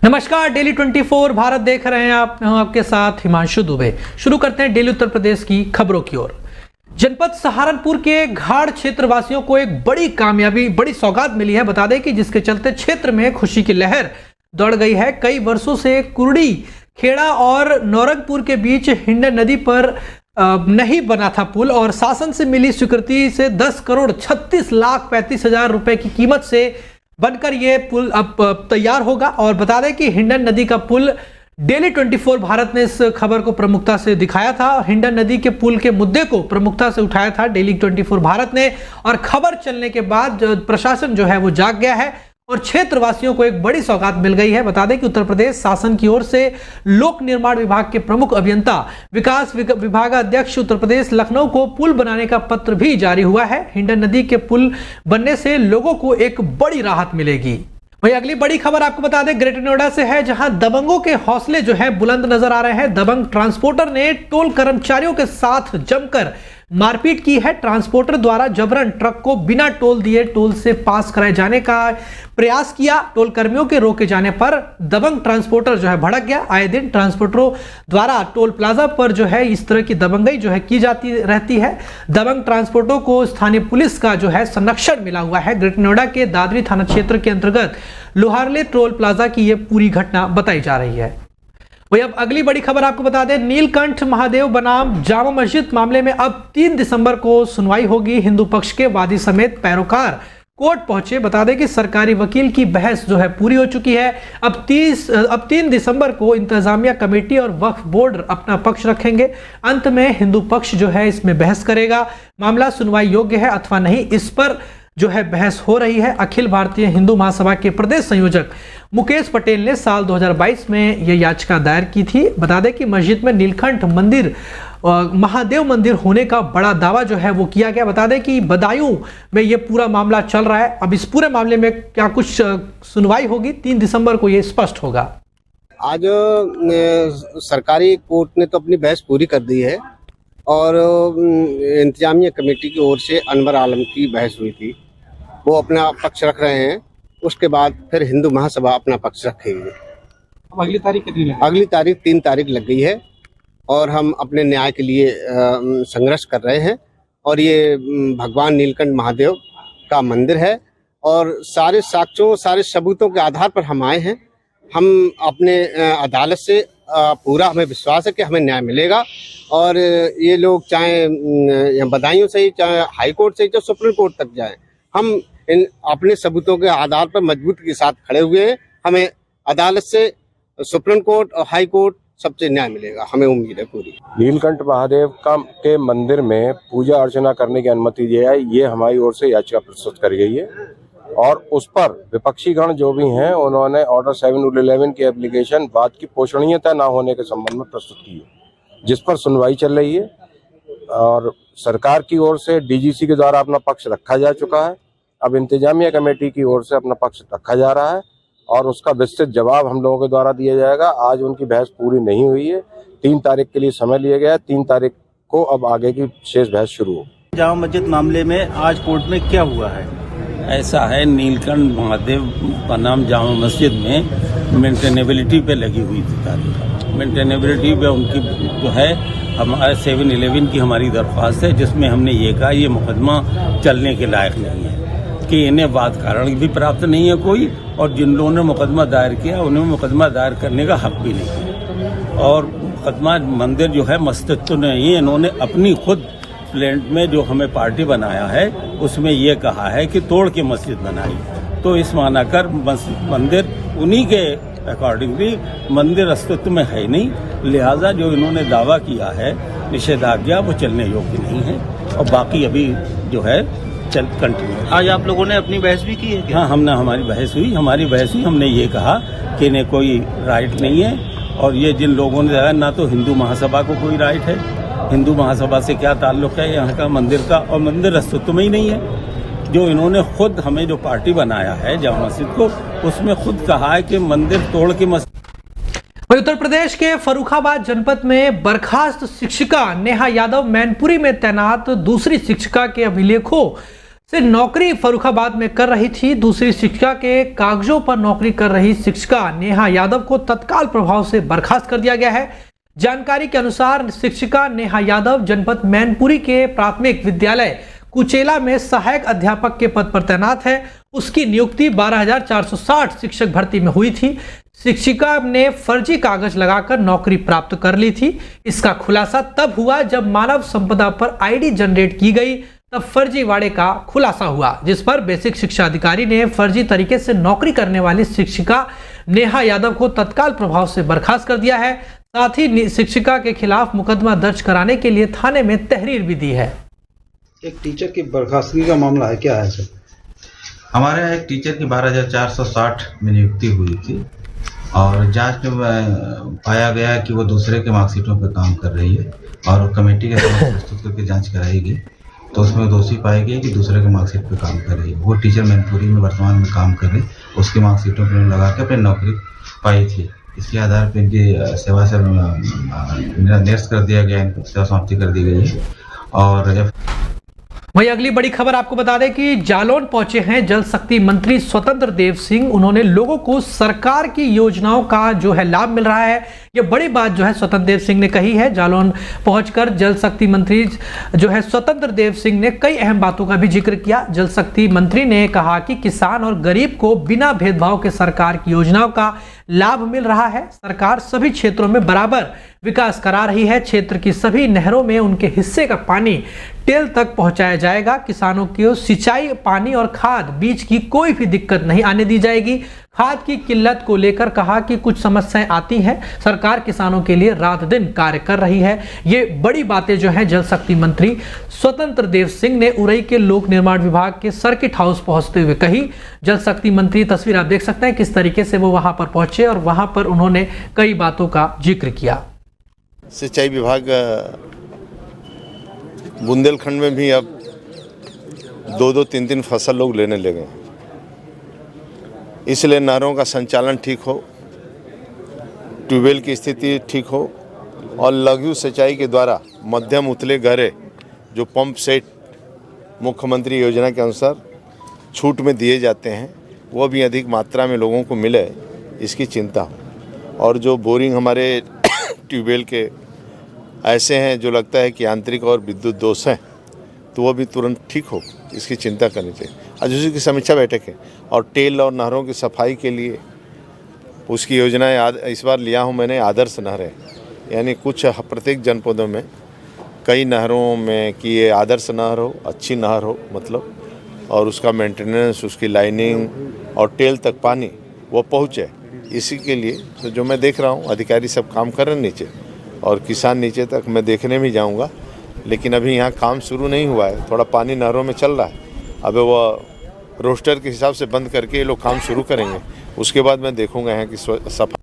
नमस्कार, डेली 24 भारत देख रहे हैं आप। मैं हूं आपके साथ हिमांशु दुबे। शुरू करते हैं डेली उत्तर प्रदेश की खबरों की ओर। जनपद सहारनपुर के घाट क्षेत्र वासियों को एक बड़ी कामयाबी, बड़ी सौगात मिली है। बता दें कि जिसके चलते क्षेत्र में खुशी की लहर दौड़ गई है। कई वर्षों से कुर्डी खेड़ा और नौरंगपुर के बीच हिंडन नदी पर नहीं बना था पुल, और शासन से मिली स्वीकृति से 10 करोड़ 36 लाख 35 हजार रुपए की कीमत से बनकर ये पुल अब तैयार होगा। और बता दें कि हिंडन नदी का पुल डेली 24 भारत ने इस खबर को प्रमुखता से दिखाया था। हिंडन नदी के पुल के मुद्दे को प्रमुखता से उठाया था डेली 24 भारत ने, और खबर चलने के बाद प्रशासन जो है वो जाग गया है और क्षेत्रवासियों को एक बड़ी सौगात मिल गई है। बता दें कि उत्तर प्रदेश शासन की ओर से लोक निर्माण विभाग के प्रमुख अभियंता विकास विभागाध्यक्ष उत्तर प्रदेश लखनऊ को पुल बनाने का पत्र भी जारी हुआ है। हिंडन नदी के पुल बनने से लोगों को एक बड़ी राहत मिलेगी। वही अगली बड़ी खबर आपको बता दें ग्रेटर नोएडा से है, जहां दबंगों के हौसले जो है बुलंद नजर आ रहे हैं। दबंग ट्रांसपोर्टर ने टोल कर्मचारियों के साथ जमकर मारपीट की है। ट्रांसपोर्टर द्वारा जबरन ट्रक को बिना टोल दिए टोल से पास कराए जाने का प्रयास किया। टोल कर्मियों के रोके जाने पर दबंग ट्रांसपोर्टर जो है भड़क गया। आए दिन ट्रांसपोर्टरों द्वारा टोल प्लाजा पर जो है इस तरह की दबंगई जो है की जाती रहती है। दबंग ट्रांसपोर्टरों को स्थानीय पुलिस का जो है संरक्षण मिला हुआ है। ग्रेटर नोएडा के दादरी थाना क्षेत्र के अंतर्गत लोहारले टोल प्लाजा की यह पूरी घटना बताई जा रही है। वही अब अगली बड़ी खबर आपको बता दें, नीलकंठ महादेव बनाम जामा मस्जिद मामले में अब 3 दिसंबर को सुनवाई होगी। हिंदू पक्ष के वादी समेत पैरोकार कोर्ट पहुंचे। बता दें कि सरकारी वकील की बहस जो है पूरी हो चुकी है। अब 3 दिसंबर को इंतजामिया कमेटी और वक्फ बोर्ड अपना पक्ष रखेंगे। अंत में हिंदू पक्ष जो है इसमें बहस करेगा। मामला सुनवाई योग्य है अथवा नहीं, इस पर जो है बहस हो रही है। अखिल भारतीय हिंदू महासभा के प्रदेश संयोजक मुकेश पटेल ने साल 2022 में यह याचिका दायर की थी। बता दें कि मस्जिद में नीलकंठ मंदिर महादेव मंदिर होने का बड़ा दावा जो है वो किया गया। बता दें कि बदायूं में ये पूरा मामला चल रहा है। अब इस पूरे मामले में क्या कुछ सुनवाई होगी, 3 दिसंबर को ये स्पष्ट होगा। आज सरकारी कोर्ट ने तो अपनी बहस पूरी कर दी है और इंतजामिया कमेटी की ओर से अनवर आलम की बहस हुई थी, वो अपना पक्ष रख रहे हैं। उसके बाद फिर हिंदू महासभा अपना पक्ष रखेगी। अगली तारीख कितनी? अगली तारीख 3 तारीख लग गई है और हम अपने न्याय के लिए संघर्ष कर रहे हैं। और ये भगवान नीलकंठ महादेव का मंदिर है और सारे साक्ष्यों, सारे सबूतों के आधार पर हम आए हैं। हम अपने अदालत से पूरा हमें विश्वास है कि हमें न्याय मिलेगा। और ये लोग चाहे बदायूं से ही, चाहे हाई कोर्ट से ही, चाहे सुप्रीम कोर्ट तक जाएं, हम इन अपने सबूतों के आधार पर मजबूती के साथ खड़े हुए हैं। हमें अदालत से, सुप्रीम कोर्ट और हाई कोर्ट सबसे न्याय मिलेगा, हमें उम्मीद है पूरी। नीलकंठ महादेव के मंदिर में पूजा अर्चना करने की अनुमति दी है, ये हमारी ओर से याचिका प्रस्तुत करी गई है। और उस पर विपक्षी गण जो भी हैं उन्होंने ऑर्डर 7/11 की एप्लीकेशन बात की पोषणीयता न होने के संबंध में प्रस्तुत की है, जिस पर सुनवाई चल रही है। और सरकार की ओर से डीजीसी के द्वारा अपना पक्ष रखा जा चुका है। अब इंतजामिया कमेटी की ओर से अपना पक्ष रखा जा रहा है और उसका विस्तृत जवाब हम लोगों के द्वारा दिया जाएगा। आज उनकी बहस पूरी नहीं हुई है, 3 तारीख के लिए समय लिया गया है। 3 तारीख को अब आगे की शेष बहस शुरू हो। जामा मस्जिद मामले में आज कोर्ट में क्या हुआ है? ऐसा है, नीलकंठ महादेव बनाम जामा मस्जिद में मेंटेनेबिलिटी पे लगी हुई थी तारीख। मेंटेनेबिलिटी पे उनकी जो है हमारे 7/11 की हमारी दरख्वास्त है, जिसमें हमने ये कहा ये मुकदमा चलने के लायक नहीं है, कि इन्हें वाद कारण भी प्राप्त नहीं है कोई, और जिन लोगों ने मुकदमा दायर किया उन्हें मुकदमा दायर करने का हक भी नहीं है। और मुकदमा मंदिर जो है मस्जिद तो नहीं, इन्होंने अपनी खुद प्लेंट में जो हमें पार्टी बनाया है उसमें ये कहा है कि तोड़ के मस्जिद बनाई। तो इस माना कर मंदिर उन्हीं के अकॉर्डिंगली मंदिर अस्तित्व में है नहीं, लिहाजा जो इन्होंने दावा किया है निषेधाज्ञा वो चलने योग्य नहीं है। और बाकी अभी जो है चल कंटिन्यू। आज आप लोगों ने अपनी बहस भी की है क्या? हाँ, हमने हमारी बहस हुई। हमने ये कहा कि इन्हें कोई राइट नहीं है। और ये जिन लोगों ने दिया, ना तो हिंदू महासभा को कोई राइट है, हिंदू महासभा से क्या ताल्लुक है यहाँ का मंदिर का, और मंदिर अस्तित्व में ही नहीं है। जो इन्होंने खुद हमें जो पार्टी बनाया है जामा मस्जिद को, उसमें खुद कहा है कि मंदिर तोड़ के मस्जिद। उत्तर प्रदेश के फर्रुखाबाद जनपद में बर्खास्त शिक्षिका नेहा यादव मैनपुरी में तैनात दूसरी शिक्षिका के अभिलेखों से नौकरी फर्रुखाबाद में कर रही थी। दूसरी शिक्षिका के कागजों पर नौकरी कर रही शिक्षिका नेहा यादव को तत्काल प्रभाव से बर्खास्त कर दिया गया है। जानकारी के अनुसार शिक्षिका नेहा यादव जनपद मैनपुरी के प्राथमिक विद्यालय कुचेला में सहायक अध्यापक के पद पर तैनात है। उसकी नियुक्ति 12,460 शिक्षक भर्ती में हुई थी। शिक्षिका ने फर्जी कागज लगाकर नौकरी प्राप्त कर ली थी। इसका खुलासा तब हुआ जब मानव संपदा पर आईडी जनरेट की गई, तब फर्जीवाड़े का खुलासा हुआ, जिस पर बेसिक शिक्षा अधिकारी ने फर्जी तरीके से नौकरी करने वाली शिक्षिका नेहा यादव को तत्काल प्रभाव से बर्खास्त कर दिया है। साथ ही शिक्षिका के खिलाफ मुकदमा दर्ज कराने के लिए थाने में तहरीर भी दी है। एक टीचर की बर्खास्तगी का मामला है, क्या है सर? हमारे यहाँ एक टीचर की 12,460 में नियुक्ति हुई थी और जांच में पाया गया कि वो दूसरे के मार्कशीटों पर काम कर रही है और कमेटी के समक्ष प्रस्तुत करके जांच कराएगी, तो उसमें दोषी पाई गई कि दूसरे के मार्कशीट पर काम कर रही है। वो टीचर मैनपुरी में वर्तमान में काम कर रही, उसकी मार्कशीटों पर लगा के अपनी नौकरी पाई थी। इसके आधार पर इनकी सेवा से निरस्त कर दिया गया, इनकी सेवा समाप्ति कर दी गई है। और वहीं अगली बड़ी खबर आपको बता दें कि जालौन पहुंचे हैं जल शक्ति मंत्री स्वतंत्र देव सिंह। उन्होंने लोगों को सरकार की योजनाओं का जो है लाभ मिल रहा है, ये बड़ी बात जो है स्वतंत्र देव सिंह ने कही है। जालौन पहुंचकर जल शक्ति मंत्री जो है स्वतंत्र देव सिंह ने कई अहम बातों का भी जिक्र किया। जल शक्ति मंत्री ने कहा कि किसान और गरीब को बिना भेदभाव के सरकार की योजनाओं का लाभ मिल रहा है। सरकार सभी क्षेत्रों में बराबर विकास करा रही है। क्षेत्र की सभी नहरों में उनके हिस्से का पानी टेल तक पहुंचाया जाएगा। किसानों को सिंचाई, पानी और खाद बीज की कोई भी दिक्कत नहीं आने दी जाएगी। खाद की किल्लत को लेकर कहा कि कुछ समस्याएं आती हैं, सरकार किसानों के लिए रात दिन कार्य कर रही है। ये बड़ी बातें जो हैं जल शक्ति मंत्री स्वतंत्र देव सिंह ने उरई के लोक निर्माण विभाग के सर्किट हाउस पहुंचते हुए कही। जल शक्ति मंत्री तस्वीर आप देख सकते हैं किस तरीके से वो वहां पर पहुंचे और वहां पर उन्होंने कई बातों का जिक्र किया। सिंचाई विभाग बुंदेलखंड में भी अब 2-2, 3-3 फसल लोग लेने लगे हैं, इसलिए नहरों का संचालन ठीक हो, ट्यूबवेल की स्थिति ठीक हो और लघु सिंचाई के द्वारा मध्यम उतले गहरे जो पंप सेट मुख्यमंत्री योजना के अनुसार छूट में दिए जाते हैं वो भी अधिक मात्रा में लोगों को मिले, इसकी चिंता हो। और जो बोरिंग हमारे ट्यूबवेल के ऐसे हैं जो लगता है कि आंतरिक और विद्युत दोष हैं, तो वो भी तुरंत ठीक हो, इसकी चिंता करनी चाहिए। आज उसी की समीक्षा बैठक है और टेल और नहरों की सफाई के लिए उसकी योजनाएं इस बार लिया हूं मैंने। आदर्श नहरें यानी कुछ प्रत्येक जनपदों में कई नहरों में कि ये आदर्श नहर हो, अच्छी नहर हो मतलब, और उसका मेंटेनेंस, उसकी लाइनिंग और टेल तक पानी वो पहुँचे, इसी के लिए तो जो मैं देख रहा हूँ अधिकारी सब काम कर रहे हैं नीचे, और किसान नीचे तक मैं देखने भी जाऊंगा। लेकिन अभी यहाँ काम शुरू नहीं हुआ है, थोड़ा पानी नहरों में चल रहा है। अब वो रोस्टर के हिसाब से बंद करके ये लोग काम शुरू करेंगे, उसके बाद मैं देखूंगा यहाँ की सफाई।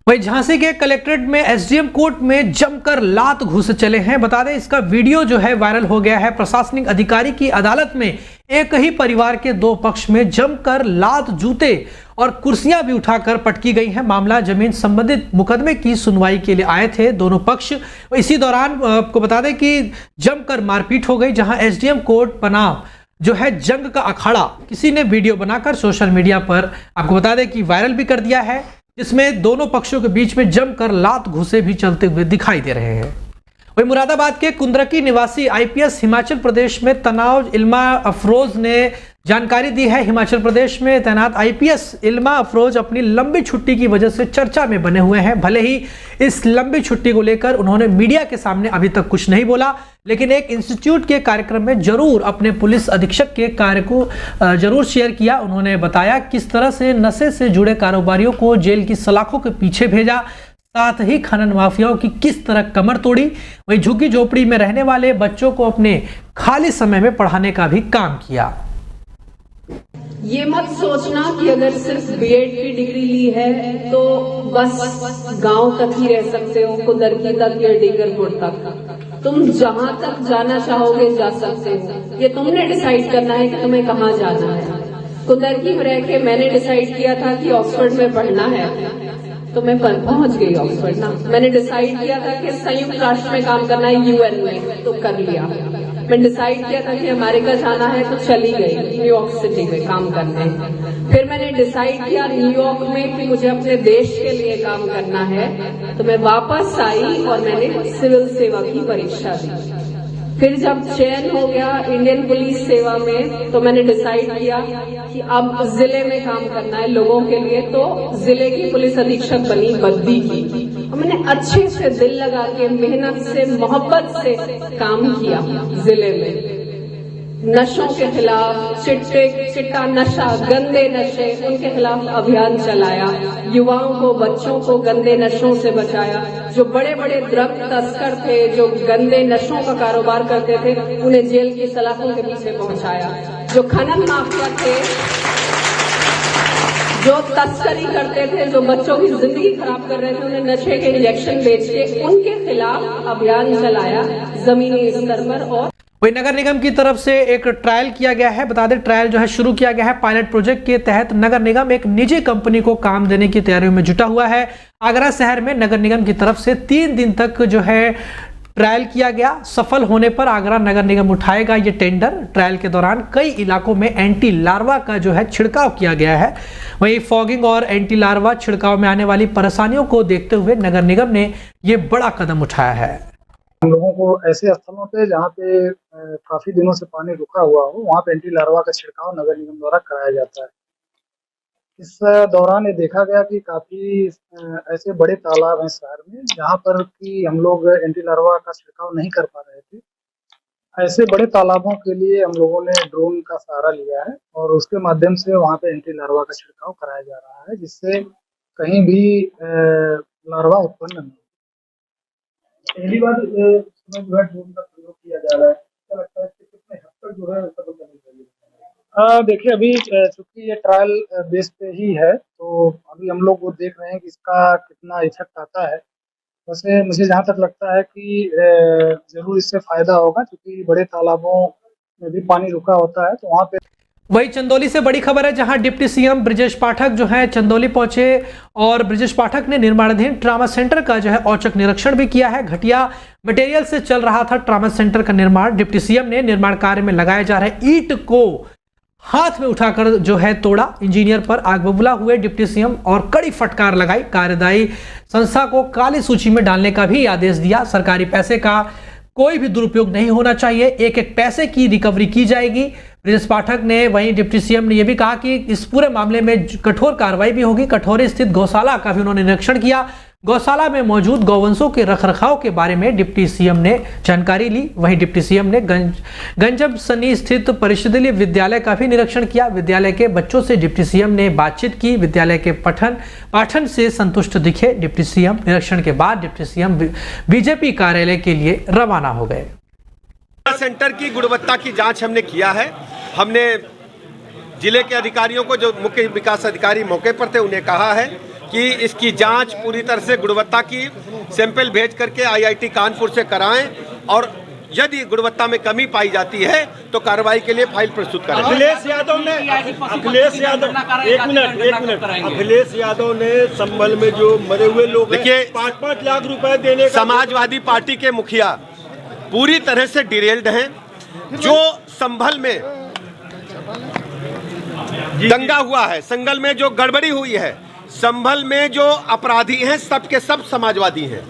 वहीं झांसी के कलेक्ट्रेट में एसडीएम कोर्ट में जमकर लात घुस चले हैं। बता दें इसका वीडियो जो है वायरल हो गया है। प्रशासनिक अधिकारी की अदालत में एक ही परिवार के दो पक्ष में जमकर लात, जूते और कुर्सियां भी उठाकर पटकी गई हैं। मामला जमीन संबंधित मुकदमे की सुनवाई के लिए आए थे दोनों पक्ष। इसी दौरान आपको बता दें कि जमकर मारपीट हो गई, जहां एसडीएम कोर्ट बनाम जो है जंग का अखाड़ा किसी ने वीडियो बनाकर सोशल मीडिया पर आपको बता दें कि वायरल भी कर दिया है, जिसमें दोनों पक्षों के बीच में जमकर लात घुसे भी चलते हुए दिखाई दे रहे हैं। वहीं मुरादाबाद के कुंद्रकी निवासी आईपीएस हिमाचल प्रदेश में तैनात इल्मा अफरोज ने जानकारी दी है। हिमाचल प्रदेश में तैनात आईपीएस इल्मा अफरोज अपनी लंबी छुट्टी की वजह से चर्चा में बने हुए हैं। भले ही इस लंबी छुट्टी को लेकर उन्होंने मीडिया के सामने अभी तक कुछ नहीं बोला, लेकिन एक इंस्टीट्यूट के कार्यक्रम में जरूर अपने पुलिस अधीक्षक के कार्य को जरूर शेयर किया। उन्होंने बताया किस तरह से नशे से जुड़े कारोबारियों को जेल की सलाखों के पीछे भेजा, साथ ही खनन माफियाओं की किस तरह कमर तोड़ी। वहीं झुग्गी झोपड़ी में रहने वाले बच्चों को अपने खाली समय में पढ़ाने का भी काम किया। ये मत सोचना कि अगर सिर्फ बीएड की डिग्री ली है तो बस गांव तक ही रह सकते हो, कुदरकी तक या डीगरपुर तक। तुम जहां तक जाना चाहोगे जा सकते हो। ये तुमने डिसाइड करना है कि तुम्हें कहाँ जाना है। कुदरकी में रह के मैंने डिसाइड किया था कि ऑक्सफोर्ड में पढ़ना है, तो मैं पहुंच गई ऑक्सफोर्ड ना। मैंने डिसाइड किया था कि संयुक्त राष्ट्र में काम करना है, यूएन में, तो कर लिया। मैं डिसाइड किया था कि अमेरिका जाना है तो चली गई न्यूयॉर्क सिटी में काम करने। फिर मैंने डिसाइड किया न्यूयॉर्क में कि मुझे अपने देश के लिए काम करना है, तो मैं वापस आई और मैंने सिविल सेवा की परीक्षा दी। फिर जब चयन हो गया इंडियन पुलिस सेवा में, तो मैंने डिसाइड किया कि अब जिले में काम करना है लोगों के लिए, तो जिले की पुलिस अधीक्षक बनी बद्दी की। और मैंने अच्छे से दिल लगा के मेहनत से मोहब्बत से काम किया जिले में। नशों के खिलाफ, चिट्टा नशा, गंदे नशे, उनके खिलाफ अभियान चलाया। युवाओं को, बच्चों को गंदे नशों से बचाया। जो बड़े बड़े ड्रग तस्कर थे, जो गंदे नशों का कारोबार करते थे, उन्हें जेल की सलाखों के पीछे पहुंचाया। जो खनन माफिया थे, जो तस्करी करते थे, जो बच्चों की जिंदगी खराब कर रहे थे, उन्हें नशे के इंजेक्शन बेच के उनके खिलाफ अभियान चलाया जमीनी स्तर पर। और वही नगर निगम की तरफ से एक ट्रायल किया गया है। बता दें ट्रायल जो है शुरू किया गया है। पायलट प्रोजेक्ट के तहत नगर निगम एक निजी कंपनी को काम देने की तैयारियों में जुटा हुआ है। आगरा शहर में नगर निगम की तरफ से 3 दिन तक जो है ट्रायल किया गया। सफल होने पर आगरा नगर निगम उठाएगा ये टेंडर। ट्रायल के दौरान कई इलाकों में एंटी लार्वा का जो है छिड़काव किया गया है। वहीं फॉगिंग और एंटी लार्वा छिड़काव में आने वाली परेशानियों को देखते हुए नगर निगम ने ये बड़ा कदम उठाया है। हम लोगों को ऐसे स्थलों पे जहाँ पे काफी दिनों से पानी रुका हुआ हो, वहाँ पे एंटी लार्वा का छिड़काव नगर निगम द्वारा कराया जाता है। इस दौरान ये देखा गया कि काफी ऐसे बड़े तालाब हैं शहर में जहाँ पर कि हम लोग एंटी लार्वा का छिड़काव नहीं कर पा रहे थे। ऐसे बड़े तालाबों के लिए हम लोगों ने ड्रोन का सहारा लिया है और उसके माध्यम से वहाँ पे एंटी लार्वा का छिड़काव कराया जा रहा है, जिससे कहीं भी लार्वा उत्पन्न नहीं। पहली बार जो है ड्रोन का प्रयोग किया जा रहा है, क्या लगता है कि कितने हद तक जो है सफल करनी चाहिए? देखिए अभी चूंकि ये ट्रायल बेस पे ही है, तो अभी हम लोग वो देख रहे हैं कि इसका कितना इफेक्ट आता है। वैसे मुझे जहाँ तक लगता है कि जरूर इससे फायदा होगा, क्योंकि बड़े तालाबों में भी पानी रुका होता है, तो वहाँ पे। वही चंदौली से बड़ी खबर है, जहां डिप्टी सीएम ब्रजेश पाठक जो है चंदौली पहुंचे और ब्रजेश पाठक ने निर्माणाधीन ट्रामा सेंटर का जो है औचक निरीक्षण भी किया है। घटिया मटेरियल से चल रहा था ट्रामा सेंटर का निर्माण। डिप्टी सीएम ने निर्माण कार्य में लगाए जा रहे ईंट को हाथ में उठाकर जो है तोड़ा। इंजीनियर पर आग बबूला हुए डिप्टी सीएम और कड़ी फटकार लगाई। कार्यदायी संस्था को काली सूची में डालने का भी आदेश दिया। सरकारी पैसे का कोई भी दुरुपयोग नहीं होना चाहिए, एक एक पैसे की रिकवरी की जाएगी। ब्रजेश पाठक ने वहीं डिप्टी सीएम ने यह भी कहा कि इस पूरे मामले में कठोर कार्रवाई भी होगी। कठोरी स्थित गौशाला का भी उन्होंने निरीक्षण किया। गौशाला में मौजूद गौवंशों के रखरखाव के बारे में डिप्टी सीएम ने जानकारी ली। वहीं डिप्टी सीएम ने गंजब सनी स्थित परिषदीय विद्यालय का भी निरीक्षण किया। विद्यालय के बच्चों से डिप्टी सीएम ने बातचीत की। विद्यालय के पाठन से संतुष्ट दिखे डिप्टी सीएम। निरीक्षण के बाद डिप्टी सीएम बीजेपी कार्यालय के लिए रवाना हो गए। सेंटर की गुणवत्ता की जांच हमने किया है। हमने जिले के अधिकारियों को, जो मुख्य विकास अधिकारी मौके पर थे, उन्हें कहा है कि इसकी जांच पूरी तरह से गुणवत्ता की सैंपल भेज करके आईआईटी कानपुर से कराएं और यदि गुणवत्ता में कमी पाई जाती है तो कार्रवाई के लिए फाइल प्रस्तुत करें। अखिलेश यादव ने संभल में जो मरे हुए लोग, देखिए 5-5 लाख रुपए देने का, समाजवादी पार्टी के मुखिया पूरी तरह से डिरेल्ड हैं। जो संभल में दंगा हुआ है, संभल में जो गड़बड़ी हुई है, संभल में जो अपराधी हैं सब के सब समाजवादी हैं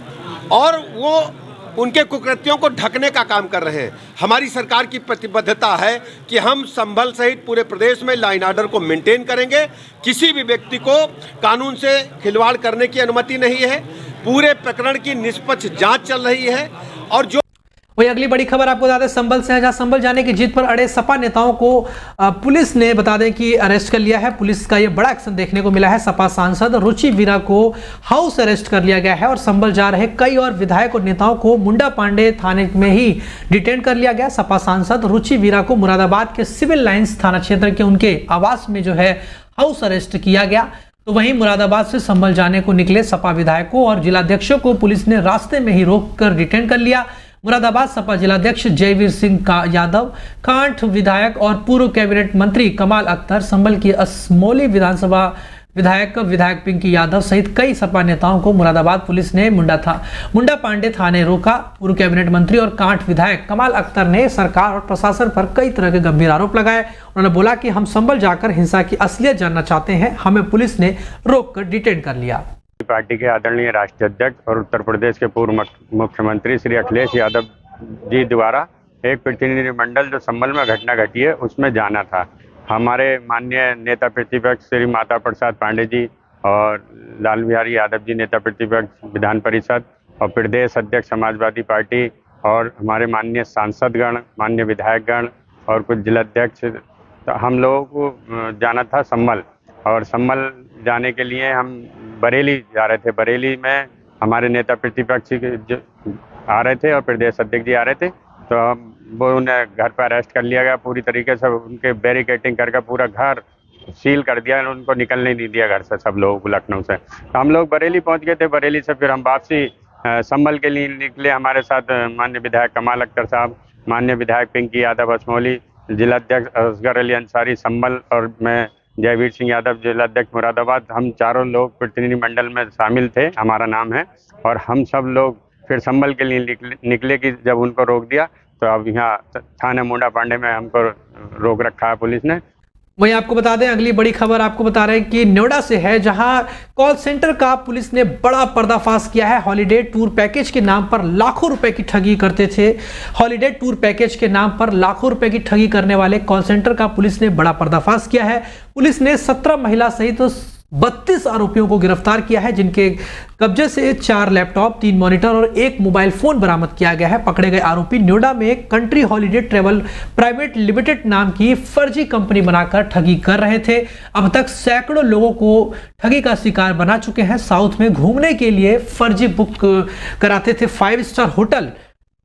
और वो उनके कुकृत्यों को ढकने का काम कर रहे हैं। हमारी सरकार की प्रतिबद्धता है कि हम संभल सहित पूरे प्रदेश में लॉ एंड ऑर्डर को मेंटेन करेंगे। किसी भी व्यक्ति को कानून से खिलवाड़ करने की अनुमति नहीं है। पूरे प्रकरण की निष्पक्ष जांच चल रही है। और जो वही अगली बड़ी खबर आपको बता दें संभल से है, जहां संभल जाने की जिद पर अड़े सपा नेताओं को पुलिस ने बता दें कि अरेस्ट कर लिया है। पुलिस का यह बड़ा एक्शन देखने को मिला है। सपा सांसद रुचि वीरा को हाउस अरेस्ट कर लिया गया है और संभल जा रहे कई और विधायक और नेताओं को मुंडा पांडे थाने में ही डिटेन कर लिया गया। सपा सांसद रुचि वीरा को मुरादाबाद के सिविल लाइंस थाना क्षेत्र के उनके आवास में जो है हाउस अरेस्ट किया गया। तो वहीं मुरादाबाद से संभल जाने को निकले सपा विधायकों और जिलाध्यक्षों को पुलिस ने रास्ते में ही रोककर डिटेन कर लिया। मुरादाबाद सपा जिलाध्यक्ष जयवीर सिंह यादव, कांठ विधायक और पूर्व कैबिनेट मंत्री कमाल अख्तर, संभल की असमोली विधानसभा विधायक पिंकी यादव सहित कई सपा नेताओं को मुरादाबाद पुलिस ने मुंडा पांडे थाने रोका। पूर्व कैबिनेट मंत्री और कांठ विधायक कमाल अख्तर ने सरकार और प्रशासन पर कई तरह के गंभीर आरोप लगाए। उन्होंने बोला कि हम संभल जाकर हिंसा की असलियत जानना चाहते हैं, हमें पुलिस ने रोककर डिटेन कर लिया। पार्टी के आदरणीय राष्ट्रीय अध्यक्ष और उत्तर प्रदेश के पूर्व मुख्यमंत्री श्री अखिलेश यादव जी द्वारा एक प्रतिनिधिमंडल जो संभल में घटना घटी है उसमें जाना था। हमारे माननीय नेता प्रतिपक्ष श्री माता प्रसाद पांडे जी और लाल बिहारी यादव जी नेता प्रतिपक्ष विधान परिषद और प्रदेश अध्यक्ष समाजवादी पार्टी और हमारे माननीय सांसदगण, माननीय विधायकगण और कुछ जिलाध्यक्ष, तो हम लोगों को जाना था संभल। और संभल जाने के लिए हम बरेली जा रहे थे। बरेली में हमारे नेता प्रतिपक्ष आ रहे थे और प्रदेश अध्यक्ष जी आ रहे थे, तो वो उन्हें घर पर अरेस्ट कर लिया गया। पूरी तरीके से उनके बैरिकेटिंग करके पूरा घर सील कर दिया, उनको निकलने नहीं दिया घर से, सब लोगों को लखनऊ से। तो हम लोग बरेली पहुंच गए थे। बरेली से फिर हम वापसी संभल के लिए निकले। हमारे साथ माननीय विधायक कमाल अख्तर साहब, माननीय विधायक पिंकी यादव असमौली, जिलाध्यक्ष असगर अली अंसारी संभल और मैं जयवीर सिंह यादव जिलाध्यक्ष मुरादाबाद, हम चारों लोग प्रतिनिधिमंडल में शामिल थे, हमारा नाम है। और हम सब लोग फिर संभल के लिए निकले कि जब उनको रोक दिया तो अब यहाँ थाना मुंडा पांडे में हमको रोक रखा है पुलिस ने। वहीं आपको बता दें, अगली बड़ी खबर आपको बता रहे हैं कि नोएडा से है, जहां कॉल सेंटर का पुलिस ने बड़ा पर्दाफाश किया है। हॉलीडे टूर पैकेज के नाम पर लाखों रुपए की ठगी करते थे। हॉलीडे टूर पैकेज के नाम पर लाखों रुपए की ठगी करने वाले कॉल सेंटर का पुलिस ने बड़ा पर्दाफाश किया है। पुलिस ने 17 महिला सहित 32 आरोपियों को गिरफ्तार किया है, जिनके कब्जे से 4 लैपटॉप, 3 मॉनिटर और 1 मोबाइल फोन बरामद किया गया है। पकड़े गए आरोपी नोएडा में country holiday travel private limited नाम की फर्जी कंपनी बनाकर ठगी कर रहे थे। अब तक सैकड़ों लोगों को ठगी का शिकार बना चुके हैं। साउथ में घूमने के लिए फर्जी बुक कराते थे 5 स्टार होटल।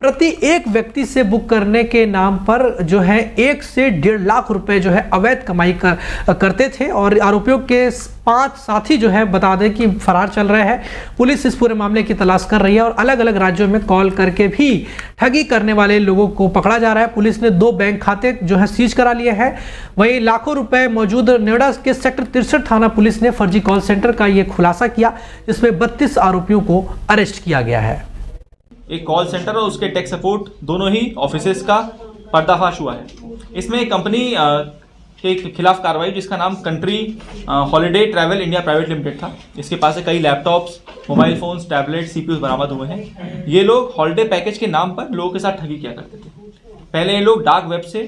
प्रति एक व्यक्ति से बुक करने के नाम पर जो है 1 से 1.5 लाख रुपए जो है अवैध कमाई करते थे। और आरोपियों के 5 साथी जो है बता दें कि फरार चल रहे हैं। पुलिस इस पूरे मामले की तलाश कर रही है और अलग अलग राज्यों में कॉल करके भी ठगी करने वाले लोगों को पकड़ा जा रहा है। पुलिस ने 2 बैंक खाते जो है सीज करा लिए हैं। वहीं लाखों रुपए मौजूद नोएडा के सेक्टर 63 थाना पुलिस ने फर्जी कॉल सेंटर का ये खुलासा किया, जिसमें 32 आरोपियों को अरेस्ट किया गया है। एक कॉल सेंटर और उसके टेक सपोर्ट दोनों ही ऑफिसेस का पर्दाफाश हुआ है। इसमें एक कंपनी के खिलाफ कार्रवाई जिसका नाम country holiday travel India private limited था। इसके पास से कई laptops, mobile phones, tablet, CPUs बरामद हुए हैं। ये लोग हॉलीडे पैकेज के नाम पर लोगों के साथ ठगी किया करते थे। पहले ये लोग डार्क वेब से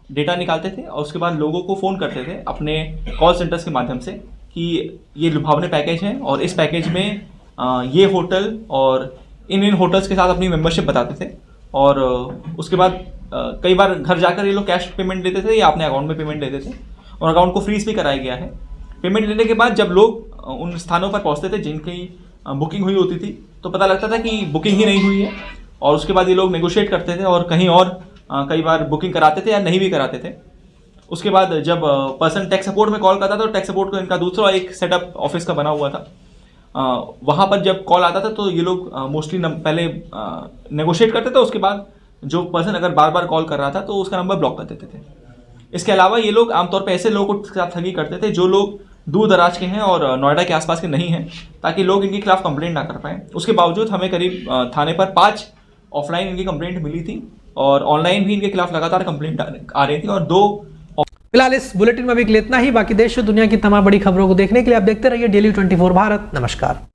डेटा निकालते थे और उसके बाद लोगों को फ़ोन करते थे अपने कॉल सेंटर्स के माध्यम से कि ये लुभावने पैकेज हैं और इस पैकेज में ये होटल और इन होटल्स के साथ अपनी मेंबरशिप बताते थे। और उसके बाद कई बार घर जाकर ये लोग कैश पेमेंट देते थे या अपने अकाउंट में पेमेंट देते थे और अकाउंट को फ्रीज भी कराया गया है। पेमेंट लेने के बाद जब लोग उन स्थानों पर पहुंचते थे जिनकी बुकिंग हुई होती थी तो पता लगता था कि बुकिंग ही नहीं हुई है। और उसके बाद ये लोग नेगोशिएट करते थे और कहीं और कई बार बुकिंग कराते थे या नहीं भी कराते थे। उसके बाद जब पर्सन टेक सपोर्ट में कॉल करता था तो टेक सपोर्ट को इनका दूसरा एक सेटअप ऑफिस का बना हुआ था। वहाँ पर जब कॉल आता था तो ये लोग मोस्टली पहले नेगोशिएट करते थे। उसके बाद जो पर्सन अगर बार बार कॉल कर रहा था तो उसका नंबर ब्लॉक कर देते थे। इसके अलावा ये लोग आमतौर पे ऐसे लोगों के साथ ठगी करते थे जो लोग दूर दराज के हैं और नोएडा के आसपास के नहीं हैं, ताकि लोग इनके खिलाफ कंप्लेंट ना कर पाएँ। उसके बावजूद हमें करीब थाने पर 5 ऑफलाइन इनकी कंप्लेंट मिली थी और ऑनलाइन भी इनके खिलाफ लगातार कंप्लेंट आ रही थी। और 2 फिलहाल इस बुलेटिन में अभी इतना ही। बाकी देश और दुनिया की तमाम बड़ी खबरों को देखने के लिए आप देखते रहिए डेली 24 भारत। नमस्कार।